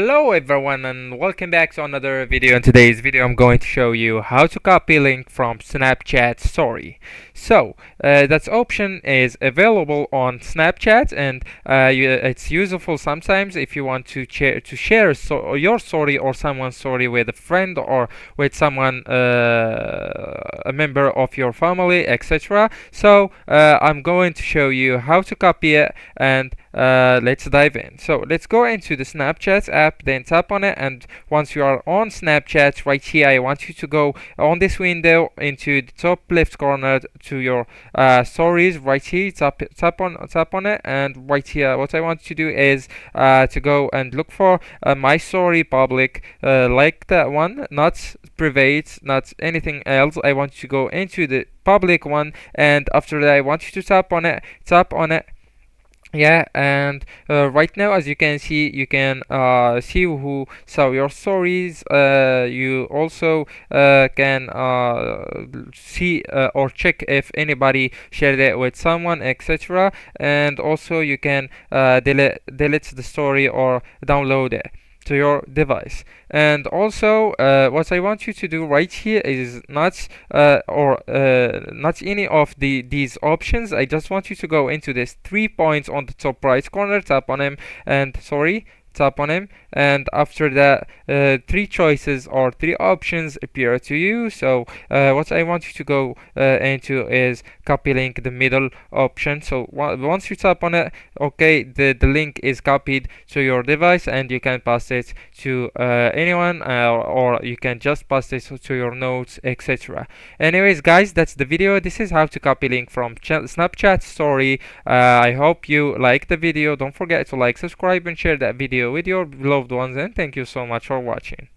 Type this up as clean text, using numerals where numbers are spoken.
Hello everyone and welcome back to another video. In today's video I'm going to show you how to copy link from Snapchat story. So that option is available on Snapchat, and it's useful sometimes if you want to share your story or someone's story with a friend or with someone, a member of your family, etc. So I'm going to show you how to copy it, and let's dive in. So let's go into the Snapchat app, then tap on it, and once you are on Snapchat, right here I want you to go on this window into the top left corner to your stories. Right here, tap on it, and right here what I want you to do is to go and look for my story public, like that one, not private, not anything else. I want you to go into the public one, and after that I want you to tap on it. Yeah, and right now, as you can see, you can see who saw your stories. You also can see or check if anybody shared it with someone, etc. And also you can delete the story or download it to your device. And also what I want you to do right here is not not any of these options. I just want you to go into this 3 points on the top right corner, tap on him, and tap on him, and after that three choices or three options appear to you. So what I want you to go into is copy link, the middle option. So once you tap on it, okay, the link is copied to your device, and you can pass it to anyone, or you can just pass it to your notes, etc. Anyways guys, that's the video. This is how to copy link from Snapchat story. I hope you like the video. Don't forget to like, subscribe, and share that video with your loved ones, and thank you so much for watching.